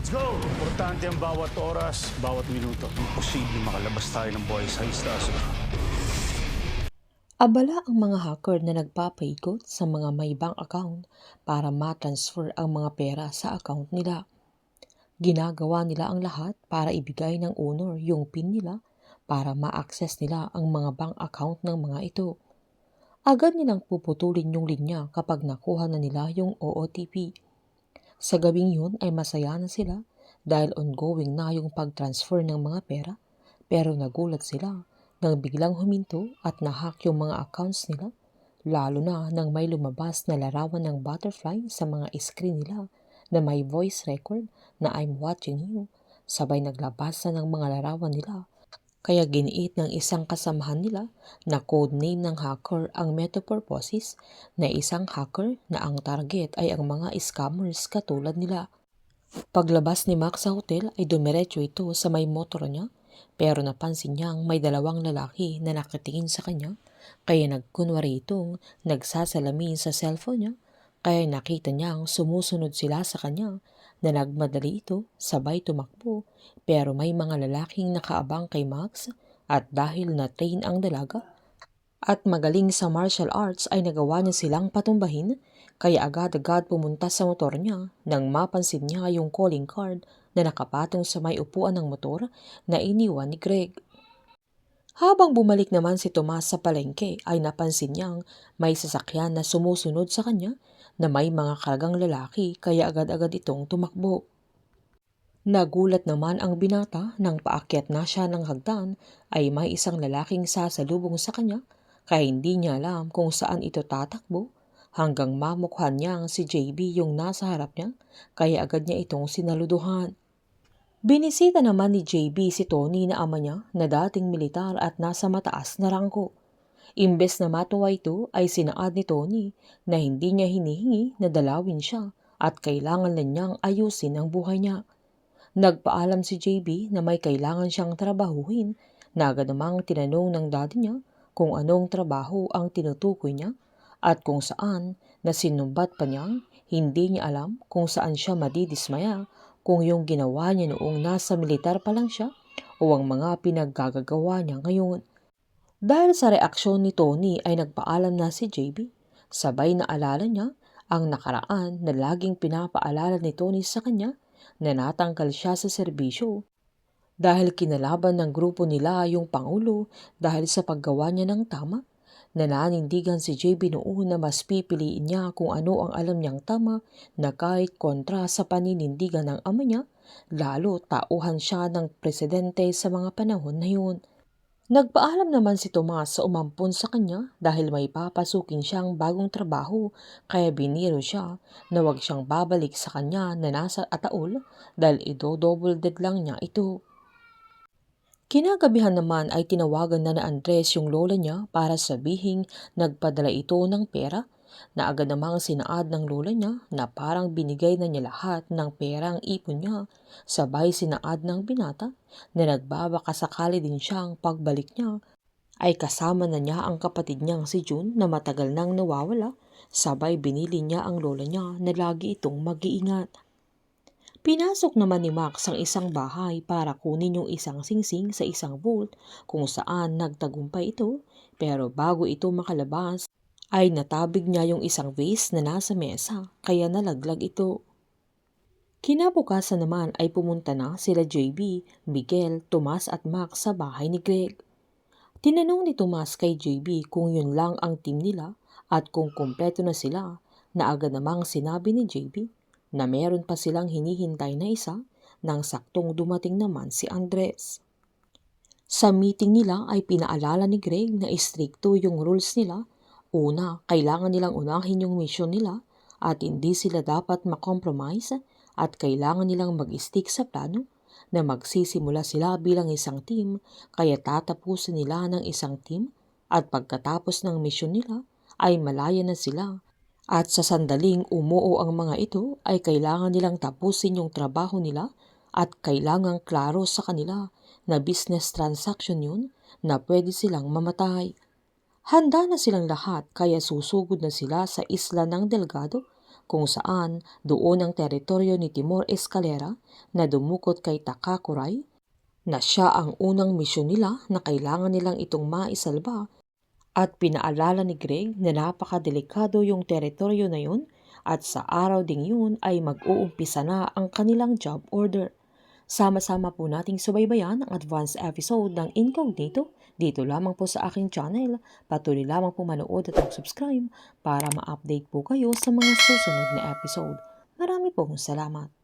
Let's go! Importante ang bawat oras, bawat minuto. Imposible makalabas tayo ng buhay sa isla. Abala ang mga hacker na nagpapaikot sa mga may bank account para ma-transfer ang mga pera sa account nila. Ginagawa nila ang lahat para ibigay ng owner yung PIN nila para ma-access nila ang mga bank account ng mga ito. Agad nilang puputulin yung linya kapag nakuha na nila yung OOTP. Sa gabing yun ay masaya na sila dahil ongoing na yung pag-transfer ng mga pera, pero nagulat sila nang biglang huminto at nahack yung mga accounts nila, lalo na nang may lumabas na larawan ng butterfly sa mga screen nila na may voice record na I'm watching you, sabay naglabas na ng mga larawan nila. Kaya giniit ng isang kasamahan nila na codename ng hacker ang Metapurposis na isang hacker na ang target ay ang mga scammers katulad nila. Paglabas ni Max sa hotel ay dumiretso ito sa may motor niya, pero napansin niyang may dalawang lalaki na nakatingin sa kanya, kaya nagkunwari itong nagsasalamin sa cellphone niya, kaya nakita niyang sumusunod sila sa kanya na nagmadali ito sabay tumakbo, pero may mga lalaking nakaabang kay Max at dahil na-train ang dalaga at magaling sa martial arts ay nagawa niya silang patumbahin, kaya agad-agad pumunta sa motor niya nang mapansin niya yung calling card na nakapatong sa may upuan ng motor na iniwan ni Greg. Habang bumalik naman si Tomas sa palengke ay napansin niyang may sasakyan na sumusunod sa kanya na may mga kargang lalaki, kaya agad-agad itong tumakbo. Nagulat naman ang binata nang paakyat na siya ng hagdan ay may isang lalaking sasalubong sa kanya, kaya hindi niya alam kung saan ito tatakbo hanggang mamukhaan niyang si JB yung nasa harap niya, kaya agad niya itong sinaluduhan. Binisita naman ni JB si Tony na ama niya na dating militar at nasa mataas na rangko. Imbes na matuwa ito ay sinaad ni Tony na hindi niya hinihingi na dalawin siya at kailangan na niyang ayusin ang buhay niya. Nagpaalam si JB na may kailangan siyang trabahuhin, na agad namang tinanong ng daddy niya kung anong trabaho ang tinutukoy niya at kung saan, na sinumbat pa niyang hindi niya alam kung saan siya madidismaya kung yung ginawa niya noong nasa militar pa lang siya o ang mga pinaggagawa niya ngayon. Dahil sa reaksyon ni Tony ay nagpaalam na si JB, sabay na alala niya ang nakaraan na laging pinapaalala ni Tony sa kanya na natanggal siya sa serbisyo dahil kinalaban ng grupo nila yung Pangulo dahil sa paggawa niya ng tama. Nananindigan si JB noon na mas pipiliin niya kung ano ang alam niyang tama na kahit kontra sa paninindigan ng ama niya, lalo tauhan siya ng presidente sa mga panahon na yun. Nagpaalam naman si Tomas sa umampon sa kanya dahil may papasukin siyang bagong trabaho, kaya biniro siya na wag siyang babalik sa kanya na nasa Ataol dahil double dead lang niya ito. Kinagabihan naman ay tinawagan na Andres yung lola niya para sabihing nagpadala ito ng pera, na agad namang sinaad ng lola niya na parang binigay na niya lahat ng perang ipon niya, sabay sinaad ng binata na nagbabaka sakali din siyang pagbalik niya ay kasama na niya ang kapatid niyang si June na matagal nang nawawala, sabay binili niya ang lola niya na lagi itong mag-iingat. Pinasok naman ni Max ang isang bahay para kunin yung isang singsing sa isang vault kung saan nagtagumpay ito, pero bago ito makalabas ay natabig niya yung isang vase na nasa mesa, kaya nalaglag ito. Kinabukasan naman ay pumunta na sila JB, Miguel, Tomas at Max sa bahay ni Greg. Tinanong ni Tomas kay JB kung yun lang ang team nila at kung kumpleto na sila, na agad namang sinabi ni JB na meron pa silang hinihintay na isa nang saktong dumating naman si Andres. Sa meeting nila ay pinaalala ni Greg na istrikto yung rules nila. Una, kailangan nilang unahin yung mission nila at hindi sila dapat makompromise, at kailangan nilang mag-stick sa plano na magsisimula sila bilang isang team, kaya tatapusin nila ng isang team at pagkatapos ng mission nila ay malaya na sila. At sa sandaling umuo ang mga ito ay kailangan nilang tapusin yung trabaho nila at kailangang klaro sa kanila na business transaction yun na pwede silang mamatay. Handa na silang lahat, kaya susugod na sila sa isla ng Delgado kung saan doon ang teritoryo ni Timur Escalera na dumukot kay Takakuray na siya ang unang misyon nila na kailangan nilang itong maisalba at pinaalala ni Greg na napakadelikado yung teritoryo na yun at sa araw ding yun ay mag-uumpisa na ang kanilang job order. Sama-sama po nating subaybayan ang advanced episode ng Incognito dito lamang po sa aking channel. Patuloy lamang po manood at mag-subscribe para ma-update po kayo sa mga susunod na episode. Marami pong salamat.